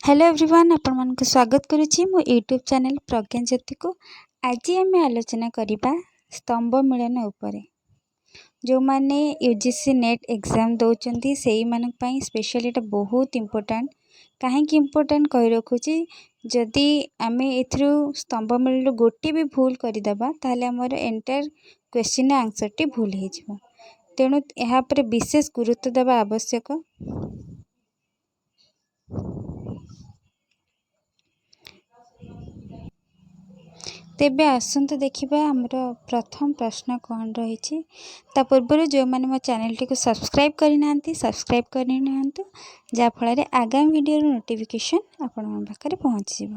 Hello everyone आपण मान स्वागत करुच्ची मो यूट्यूब चैनल प्रज्ञा ज्योति को। आज आम आलोचना करवा स्तंभ मिलन उपरे। जो माने यूजीसी नेट एग्जाम दौरान से मानी स्पेशली एटा बहुत इम्पोर्टेंट। कहीं इम्पोर्टेंट कही रखुची जदि आम ए स्तंभ मिलन गोटे भी भूल करदेबा ताहले हमर एंटायर क्वेश्चन आंसर टी भूल हो। तेणु यहाँ पर विशेष गुरुत्व देवा आवश्यक। तेबे आसंतु देखिबा हमरो प्रथम प्रश्न कौन रही। ता पूर्व जो मैंने मो चैनल टी को सब्सक्राइब करना सब्सक्राइब करनी जहाँफल आगामी वीडियो नोटिफिकेशन आपण मन पाखे पहुँच जाव।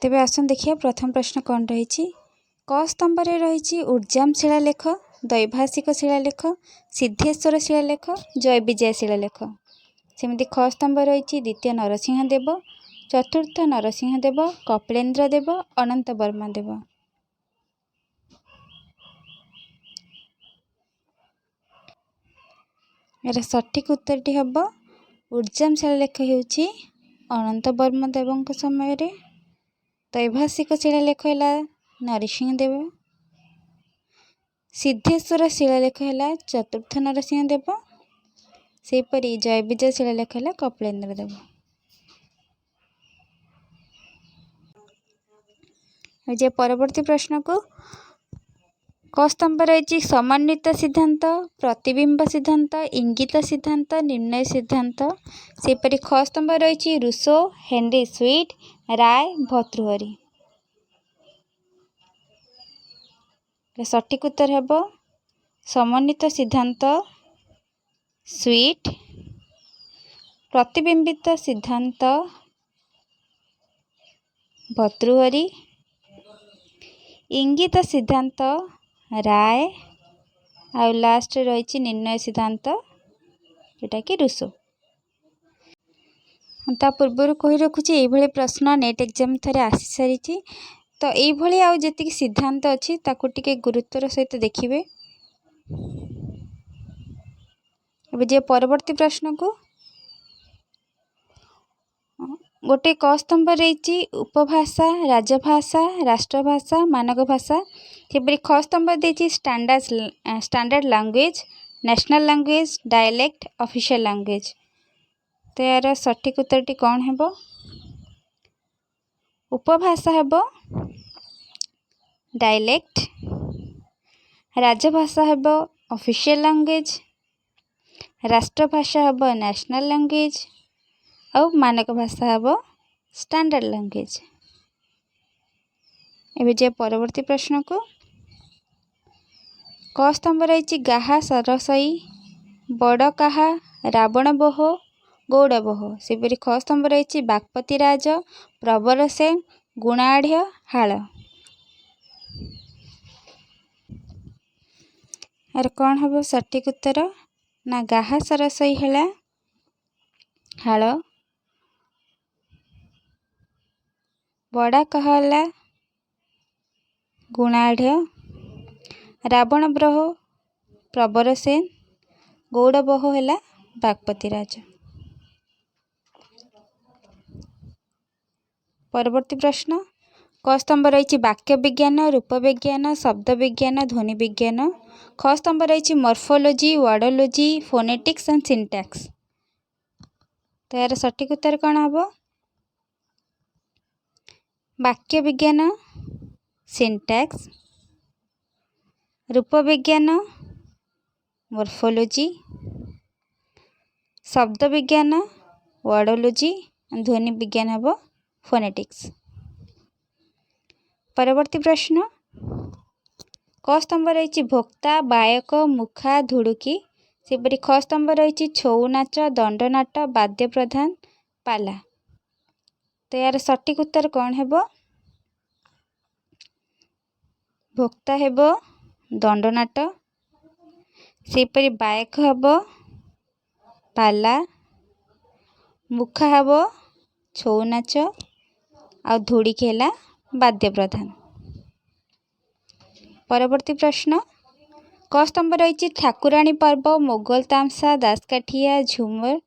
तेबे आसन देखिए प्रथम प्रश्न कौन रही। क स्तंभ रे रही ऊर्जाम शिलालेख, दैभाषिक शिलालेख, सिद्धेश्वर शिलालेख, जय विजय शिलालेख। सेमती ख स्तंभ रही द्वितीय नरसिंह देव, चतुर्थ नरसिंह देव, कपिलेन्द्र देव, अनंत वर्मा देव। यार सठिक उत्तर टी हम ऊर्जाम शिलालेख होउछि अनंत वर्मा देव समय रे। दैभाषिक शिलालेख है नरसिंह देव। सिद्धेश्वर शिलालेख है चतुर्थ नरसिंह देव। सेपरी जय विजय शिलालेख है कपिलेन्द्र देव। जे परवर्ती प्रश्न को क स्तंभ रही समन्वित सिद्धांत, प्रतिबिंब सिद्धांत, इंगित सिद्धांत, निर्णय सिद्धांत। सेपरी ख स्तंभ रही रूसो, हेनरी स्वीट, राय, भर्तृहरि। सठिक उत्तर हेब समन्वित सिद्धांत स्वीट, प्रतिबिंबित सिद्धांत भर्तृहरि, इंगित सिद्धांत राय, आ लास्ट रही निर्णय सिद्धांत जोटा कि रूसो। ता पूर्व कही रखुची ये प्रश्न नेट एग्जाम थे आसी सारी। तो ये आउ जी सिद्धांत अच्छी ताकू टिके गुरुत्वर सहित देखिए। अब जे परवर्ती प्रश्न को गोटे क स्तंभ रही उपभाषा, राजभाषा, राष्ट्रभाषा, मानक भाषा। सेपरी ख स्तंभ देती standard language, national language, dialect, official language. तो यार सठिक उत्तर टी कौन है? उपभाषा है डायलेक्ट, राजभाषा है ऑफिशियल लैंग्वेज, राष्ट्रभाषा है नेशनल लैंग्वेज, और मानक भाषा है स्टैंडर्ड लैंग्वेज। एवं जे परवर्ती प्रश्न को क स्तंभ रही गाहा सरसई, बड़ काहा, रावण बोह, गौड़ बोह। सेपरी ख स्तंभ रही बागपति राज, प्रबर सेन, गुणाढ़, हाल। यार कौन हम सठिक उत्तर ना गाहा सरसई है हाल, बड़ा कहला गुणाढ़, रावण ब्रह प्रबर सेन, गौड़ बोह है बागपति राज। परवर्ती प्रश्न क स्तंभ रही वाक्य विज्ञान, रूप विज्ञान, शब्द विज्ञान, ध्वनि विज्ञान। ख स्तंभ रही मॉर्फोलॉजी, वर्डोलॉजी, फोनेटिक्स एंड सिंटैक्स। तो यार सठिक उत्तर कौन हम? वाक्य विज्ञान सिंटैक्स, रूप विज्ञान मॉर्फोलॉजी, शब्द विज्ञान वर्डोलॉजी, ध्वनि विज्ञान हम फोनेटिक्स। परवर्ती प्रश्न क स्तंभ रही भोक्ता, बायक, मुखा, धुड़ुकी। सेपरी ख स्तंभ रही छौ नाच, दंड नाट, वाद्य प्रधान, पाला। तो यार सठिक उत्तर कौन है? भोक्ता हेब दंड नाट, सेपरी बायक हेब पाला, मुखा हेब छौ नाच, आ धुड़िकी है वाद्य प्रधान। परवर्ती प्रश्न क स्तंभ रही ठाकुराणी पर्व, मोगल तामसा, दासकाठिया, झुमर।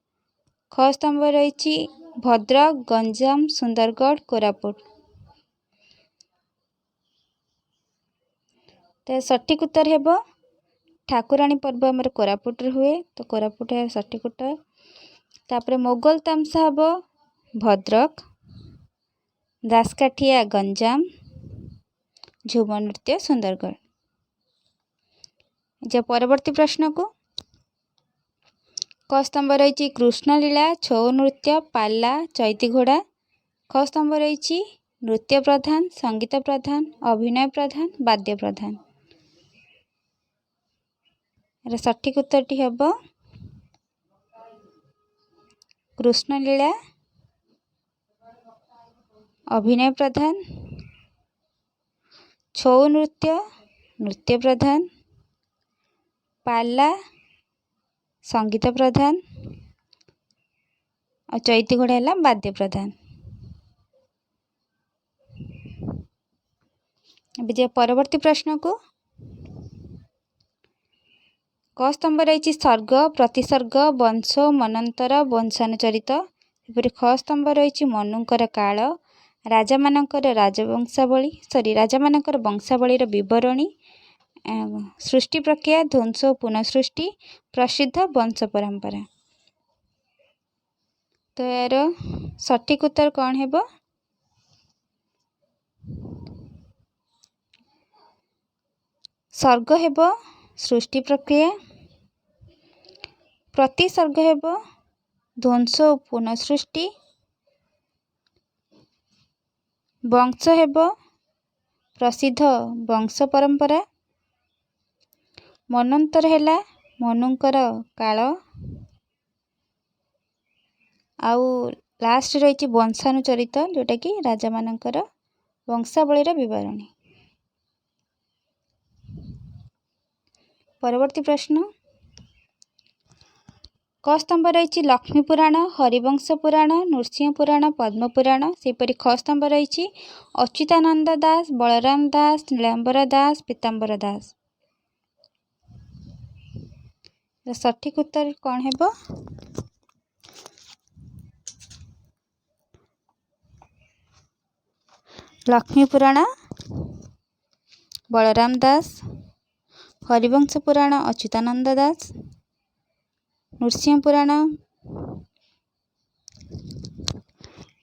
ख स्तंभ रही भद्रक, गंजाम, सुंदरगढ़, कोरापुट। तो सठिक उत्तर हेब ठाकुराणी पर्व आमर कोरापुट हुए, तो कोरापुट है सठिक उत्तर। तापर मोगल तामसा हेब भद्रक, दासकाठिया गंजाम, झुमर नृत्य सुंदरगढ़। जे परवर्ती प्रश्न को क स्तंभ रही कृष्णलीला, छौ नृत्य, पाला, चैती घोड़ा। ख स्तंभ रही नृत्य प्रधान, संगीत प्रधान, अभिनय प्रधान, वाद्य प्रधान। सठिक उत्तरटी हेब कृष्णलीला, अभिनय प्रधान, छौ नृत्य, नृत्य प्रधान, पाला, संगीत प्रधान और चैती घोड़ा है वाद्य प्रधान। अब परवर्ती प्रश्न को क स्तंभ रही सर्ग, प्रतिसर्ग, वंश, मनंतर, वंशानुचरित। ख स्तंभ रही मनुंकर काल, राजा मानकर राजवंशावली राजा मानकर वंशावलीर विवरणी, सृष्टि प्रक्रिया, ध्वंस और पुनःसृष्टि, प्रसिद्ध वंश परंपरा। तो यार सठिक उत्तर कौन है? सर्ग हेब सृष्टि प्रक्रिया, प्रतिसर्ग हेब ध्वंस और पुनःसृष्टि, वंश हेब प्रसिद्ध वंश परंपरा, मनंतर है मनुंकर काल, आउ लास्ट रही वंशानुचरित जोटा कि राजा मानकर वंशावलीर विवरणी। परवर्ती प्रश्न क स्तंभ रही लक्ष्मी पुराण, हरिवंश पुराण, नृसिंह पुराण, पद्म पुराण। सेपरि ख स्तंभ रही अच्युतानंद दास, बलराम दास, नीलांबर दास, पीताम्बर दास। सठिक उत्तर कौन है? लक्ष्मी पुराण बलराम दास, हरिवंश पुराण अच्युतानंद दास, नृसिंह पुराण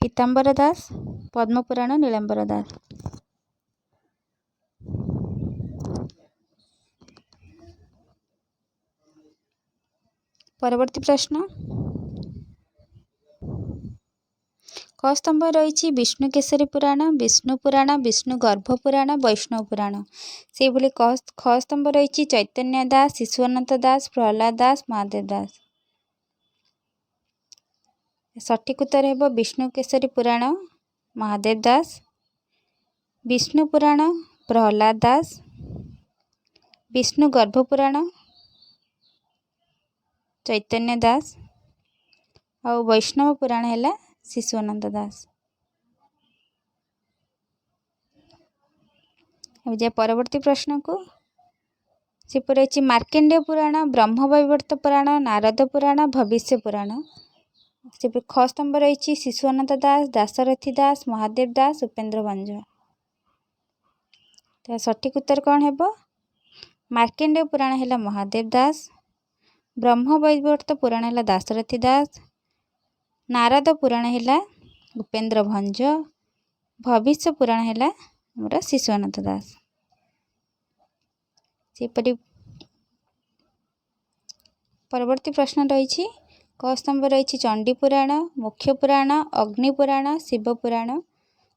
पीताम्बर दास, पद्म पुराण नीलांबर दास। परवर्ती प्रश्न क स्तंभ रही विष्णु केसरी पुराण, विष्णु पुराण, विष्णु गर्भ पुराण, वैष्णव पुराण। से भली ख स्तंभ रही चैतन्य दास, शिशुअनंत दास, प्रहलाद दास, महादेव दास। सठिक उत्तर है विष्णु केसरी पुराण महादेव दास, विष्णु पुराण प्रहलाद दास, विष्णु गर्भ पुराण चैतन्य दास और वैष्णव पुराण है शिशुअनंत दास। अब जे परवर्ती प्रश्न को सेपर रही मार्केंडेय पुराण, ब्रह्मवैवर्त पुराण, नारद पुराण, भविष्य पुराण। से ख स्तंभ रही शिशुअनंत दास, दाशरथी दास, महादेव दास, उपेन्द्र भंज। तो सठिक उत्तर कौन है? मार्केंडेय पुराण है महादेव दास, ब्रह्मवैवर्त पुराण है दाशरथी दास, नारद पुराण है उपेन्द्र भंज, भविष्य पुराण है मोर शिशुअनंत दास। सेपरि परवर्ती प्रश्न रही क स्तंभ रही चंडी पुराण, मुख्य पुराण, अग्नि पुराण, शिव पुराण।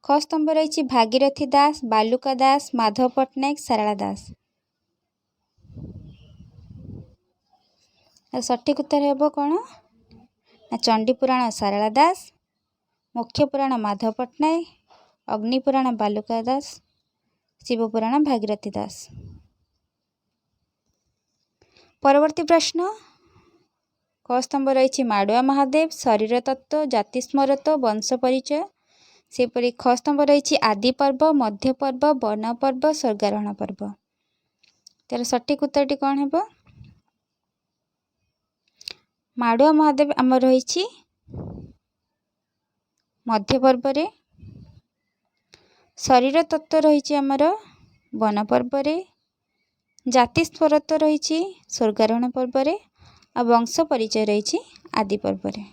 ख स्तंभ रही भागीरथी दास, बालुका दास, माधव पट्टनायक, सारला दास। सठिक उत्तर है कौन? चंडी पुराण सारला दास, मुख्य पुराण माधव पट्टनायक, अग्नि पुराण बालुका दास, शिव पुराण भागीरथी दास। परवर्ती प्रश्न क स्तंभ रही माड़ुआ महादेव, शरीर तत्व, जाति स्मरत, वंश परिचय। सेपरि ख स्तंभ रही आदि पर्व, मध्य पर्व, वन पर्व, स्वर्गारोहण पर्व। तार सठिक उत्तरटी कौन है? माड़ुआ महादेव आम रही मध्य पर्व रे शरीर तत्व रही आमर वन पर्व रे जाति स्फरत रही स्वर्गारोहण पर्व रे आ वंश परिचय रही आदि पर्व रे।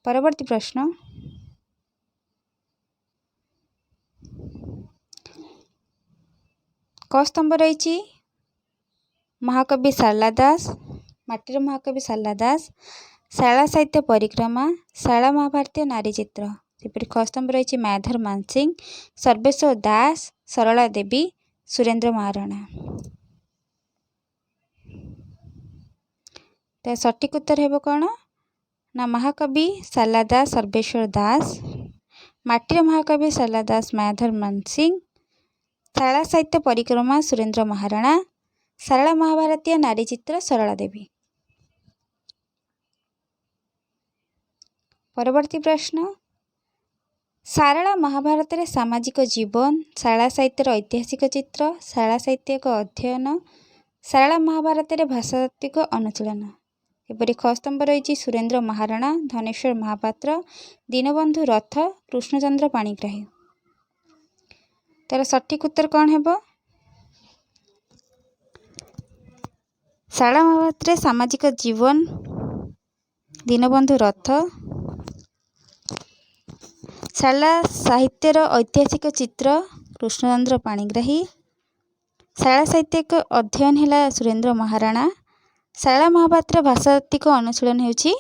परवर्ती प्रश्न क स्तंभ रही महाकवि शारला दास माटीर महाकवि शारला दास शाला साहित्य परिक्रमा शाला महाभारतीय नारी चित्र सेपरि ख स्तंभ रही मायाधर मानसिंह सर्वेश्वर दास सरला देवी सुरेंद्र महाराणा। तो सठिक उत्तर है कौन ना महाकवि शारला दास सर्वेश्वर दास माटीर महाकवि शारला दास मायाधर मानसिंह शाला साहित्य परिक्रमा सुरेंद्र महाराणा शारला महाभारतीय नारी चित्र सरला देवी। परवर्ती प्रश्न शारला महाभारत रे सामाजिक जीवन शाला साहित्यर ऐतिहासिक चित्र शाला साहित्य अध्ययन शारला महाभारत रे भाषातात्विक अनुशीलन एपरि ख स्तंभ रही सुरेंद्र महाराणा धनेश्वर महापात्र दीनबंधु रथ कृष्णचंद्र पाणिग्राही। तार सठिक उत्तर कौन है शारला महाभारत रे सामाजिक जीवन दीनबंधु रथ शारला साहित्यर ऐतिहासिक चित्र कृष्णचंद्र पाणिग्राही शारला साहित्य अध्ययन है सुरेंद्र महाराणा शारला महाभारत भाषातात्विक अनुशीलन होउछि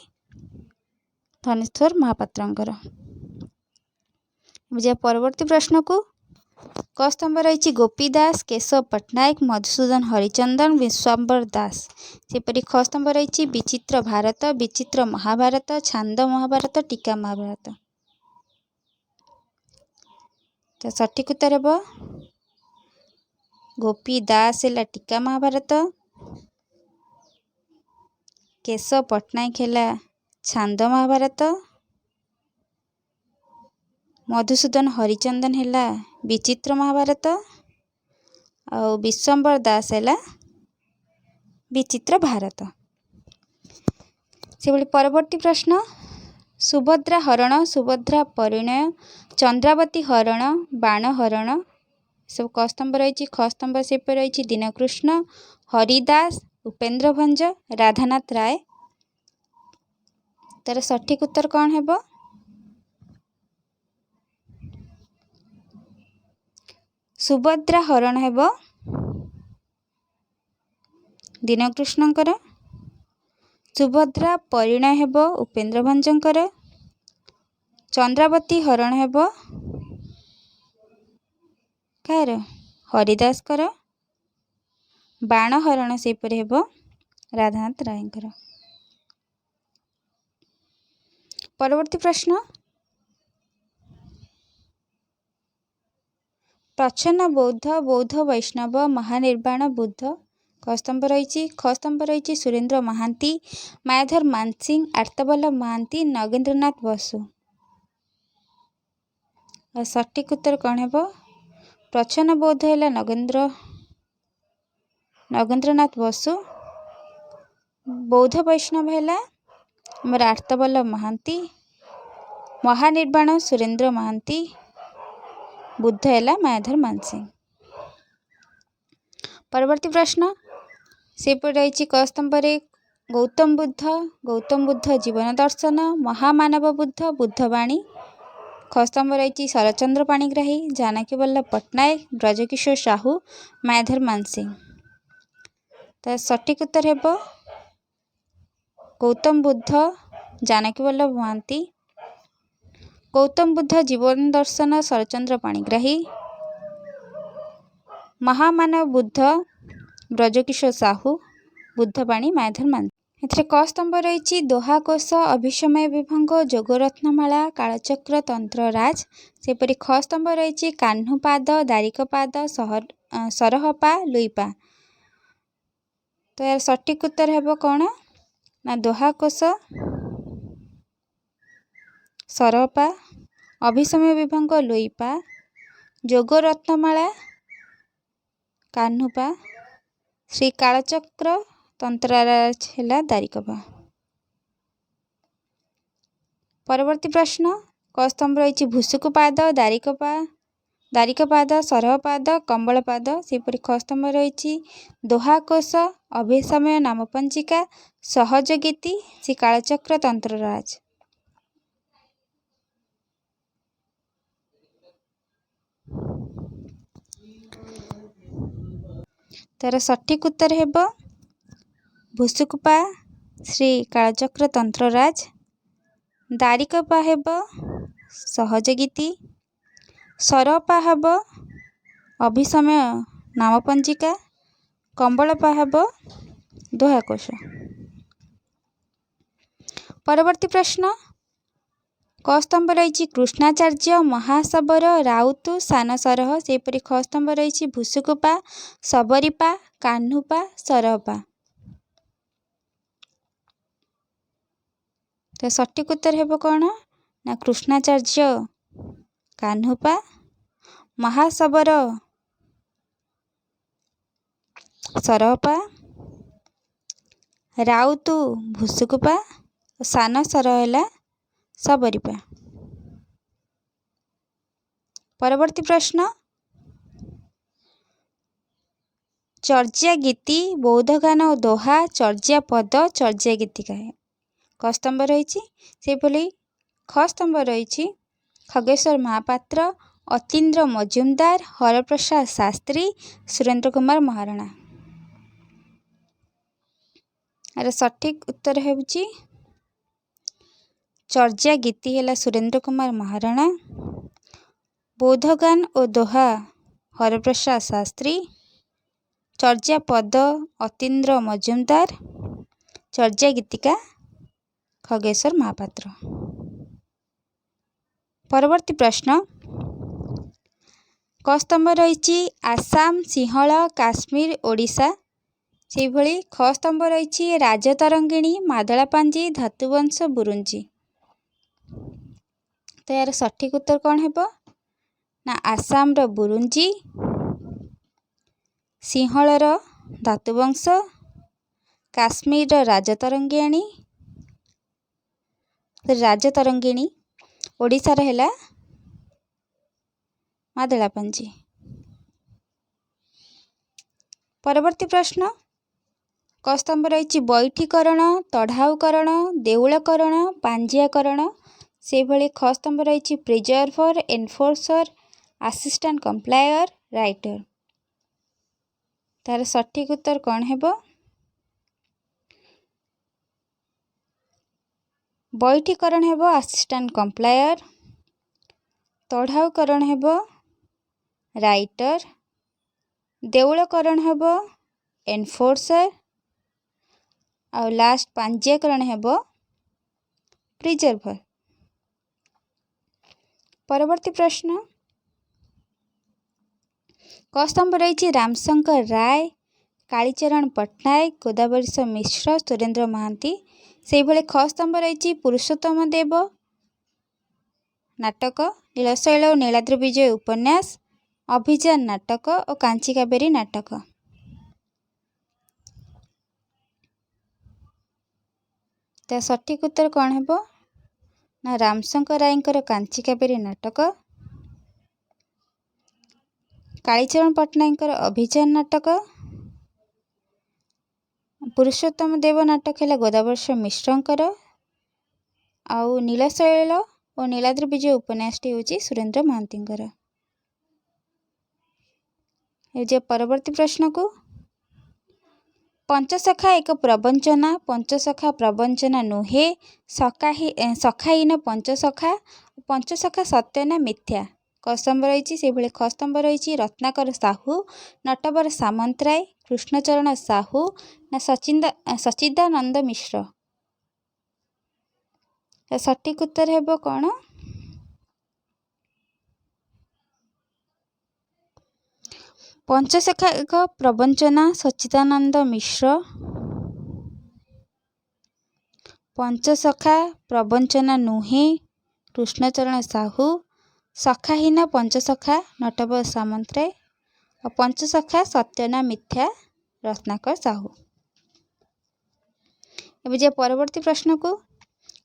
धनेश्वर महापात्रंकर। परवर्ती प्रश्न को क स्तंभ रही गोपीदास केशव पट्टनायक मधुसूदन हरिचंदन विश्वाम्बर दास सेपरि ख स्तंभ रही विचित्र भारत विचित्र महाभारत छांद महाभारत टीका महाभारत। तो सठिक उत्तर है गोपीदास है टीका महाभारत केशव पट्टनायक है छांद महाभारत मधुसूदन हरिचंदन है विचित्र महाभारत और विश्वम्बर दास है विचित्र भारत। से परवर्ती प्रश्न सुभद्रा हरण सुभद्रा परिणय चंद्रावती हरण बाण हरण सब क स्तंभ रही ख स्तंभ से रही दीनकृष्ण हरिदास उपेन्द्र भंज राधानाथ राय। तार सठिक उत्तर कौन है सुभद्रा हरण है दीनकृष्णकर सुभद्रा परिणय है उपेन्द्र भंजकर चंद्रावती हरण है कार हरिदास कर बाण हरण से राधानाथ रायकर। परवर्ती प्रश्न प्रच्छन्न बौद्ध बौद्ध वैष्णव महानिर्वाण बुद्ध क स्तंभ रही ख स्तंभ रही सुरेंद्र महांती मायाधर मानसिंह आर्तवल्लभ महांती नगेंद्रनाथ बसु। सठिक उत्तर कौन है प्रच्छन्न बौद्ध है नगेंद्रनाथ बसु बौद्ध वैष्णव है आमर आर्तवल्लभ महांती महानिर्वाण सुरेंद्र महांती बुद्ध है मायाधर मानसिंह। परवर्ती प्रश्न से रही क स्तंभ गौतम बुद्ध जीवन दर्शन महामानव बुद्ध बुद्धवाणी ख स्तंभ रही शरचंद्र पाणिग्राही जानकी वल्लभ पट्टनायक ब्रजकिशोर साहू मायाधर मानसिंह। तो सठिक उत्तर है गौतम बुद्ध जानकी वल्लभ महांती गौतम बुद्ध जीवन दर्शन शरचंद्र पाणिग्राही महामानव बुद्ध ब्रजकिशोर साहू बुद्धवाणी मायाधर मानसिंह। क स्तंभ रही दोहाकोश अभिसमय विभंग जोगरत्नमाला कालचक्र तंत्रराज सेपरि ख स्तंभ रही काह्नुपाद दारिकपाद सरहपा लुईपा। तो यार सठिक उत्तर है कौन ना दोहाकोश सरहपा अभिसमय विभंग लुईपा जोगरत्नमाला काह्नुपा श्री कालचक्र तंत्रराज है दारिकपा। परवर्ती प्रश्न क स्तंभ रही भुसुकुपाद दारिकपाद सरहपाद कम्बलपाद सेपरि ख स्तंभ रही दोहाकोश अभिसमय नामपंजिका सहजगीति श्री कालचक्र तंत्रराज। तार सठिक उत्तर हेब भुसुकुपा श्री कालचक्र तंत्रराज, दारिकपा हेब सहजगीति, सरपा हेब अभिसमय नामपंजिका, कम्बलपा हेब दोहाकोश। परवर्ती प्रश्न क स्तंभ रही कृष्णाचार्य महासबर राउतु सान सरह सेपरि ख स्तंभ रही भुसुकुपा सबरीपा कान्हुपा सरहपा। तो सठिक उत्तर हेब कौन ना कृष्णाचार्य कान्हुपा, महासबर सरहपा, राउतु भुसुकुपा, सान सरह है सबरीपा। परवर्ती प्रश्न चर्या गीति बौद्धगान और दोहा चर्या पद चर्या गीतिका है क स्तंभ रही से ख स्तंभ रही खगेश्वर महापात्र, अतीन्द्र मजुमदार, हरप्रसाद शास्त्री, सुरेंद्र कुमार महाराणा। यार सठिक उत्तर है चर्या गीति है सुरेंद्र कुमार महाराणा, बौद्धगान और दोहा हरप्रसाद शास्त्री, चर्या पद अतीन्द्र मजुमदार, चर्या गीतिका खगेश्वर महापात्र। परवर्ती प्रश्न क स्तंभ रही आसाम सिंहल काश्मीर ओडिशा से भली ख स्तंभ रही राजतरंगिणी मादलापांजी धातुवंश बुरुंजी। तो यार सठिक उत्तर कौन है ना आसाम रो बुरुंजी, सिंहल धातुवंश, काश्मीर राजतरंगिणी ओडिशार है मादलापांजी। परवर्ती प्रश्न क स्तंभ रही बैठीकरण तढ़ाऊकरण देउलकरण पांजियाकरण से भली ख स्तंभ रही प्रिजर्भर एनफोर्सर असिस्टेंट कंप्लायर राइटर। तार सठिक उत्तर कौन है बैठीकरण हेब असिस्टेंट कंप्लायर, तढ़ाऊकरण हेब राइटर, देउलकरण हेब एनफोर्सर और लास्ट पांजियाकरण हेब प्रिजर्भर। परवर्ती प्रश्न क स्तंभ रही रामशंकर राय, कालीचरण पट्टनायक, गोदावरीश मिश्र, सुरेंद्र महांती से भले ख स्तंभ रही पुरुषोत्तम देव नाटक, नीलशैल और नीलाद्रि विजय उपन्यास, अभिଯାन नाटक और कांची कावेरी नाटक। तो सठिक उत्तर कौन है ना रामशंकर रायंकर कांची कावेरी नाटक, कालीचरण पट्टनायकर अभिଯାन नाटक, पुरुषोत्तम देव नाटक है गोदावरीश मिश्रंकर, आउ नीलशैल और नीलाद्रि विजय उपन्यासटी हूँ सुरेंद्र महांतींकर। जे परवर्ती प्रश्न को पंचसखा एक प्रवंचना, पंचसखा प्रवंचना नुहे, सखाहीन पंचसखा, पंचसखा सत्य ना मिथ्या क स्तंभ रही से भली ख स्तंभ रही रत्नाकर साहू, नटवर सामंतराय, कृष्णचरण साहू ना सचिदानंद मिश्र। सठिक उत्तर हेब कौन पंचसखा एक प्रवंचना सच्चिदानंद मिश्र, पंचसखा प्रवंचना नुहे कृष्णचरण साहू, सखाहीन पंचसखा नटवर सामंतराय और पंचसखा सत्यना मिथ्या रत्नाकर साहू। एवं जे परवर्ती प्रश्न को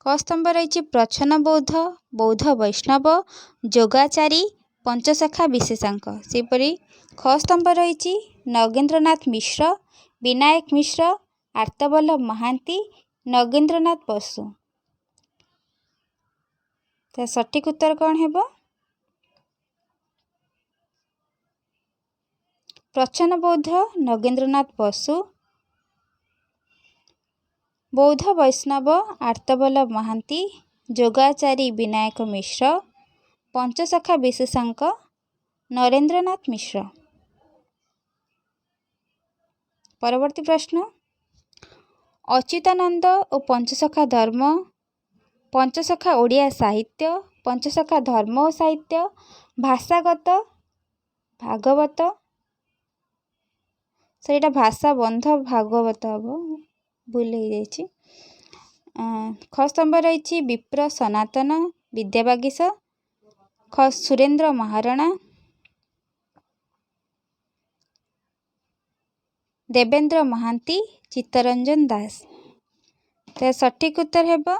क स्तंभ रही प्रच्छन्न बौद्ध, बौद्ध वैष्णव, जोगाचारी, पंचशाखा विशेषांक। सेपरी ख स्तंभ रही नगेंद्रनाथ मिश्र, विनायक मिश्र, आर्तबल्लभ महांती, नगेंद्रनाथ बसु। तो सठिक उत्तर कौन हेबो? प्रच्छन्न बौद्ध नगेंद्रनाथ बसु, बौद्ध वैष्णव आर्तबल्लभ महांती, जोगाचारी विनायक मिश्र, पंचशाखा विशेषांक नरेंद्रनाथ मिश्र। परवर्ती प्रश्न, अच्युतानंद और पंचशाखा धर्म, पंचशाखा ओडिया साहित्य, पंचशाखा धर्म और साहित्य, भाषागत भागवत, सेटा भाषा बंध भागवत हम भूल हो जाइए। ख स्तंभ रही विप्र सनातन विद्यावागीश, ख सुरेंद्र महाराणा, देवेंद्र महांती, चित्तरंजन दास। तो सठिक उत्तर हेबो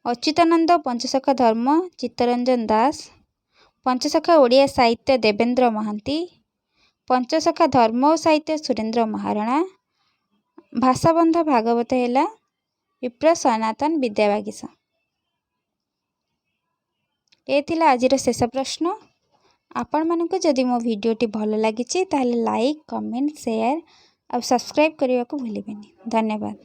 अच्युतानंद पंचशाखा धर्म चित्तरंजन दास, पंचशाखा ओडिया साहित्य देवेंद्र महांती, पंचशाखा धर्म और साहित्य सुरेंद्र महाराणा, भाषाबंध भागवत है विप्र सनातन विद्यावागीश। ये थिला आजिर शेष प्रश्न। आपण मानक जदि मो भिडियोटी भल लगी ताहले लाइक, कमेंट, शेयर और सब्सक्राइब करने को भूलिबेनी। धन्यवाद।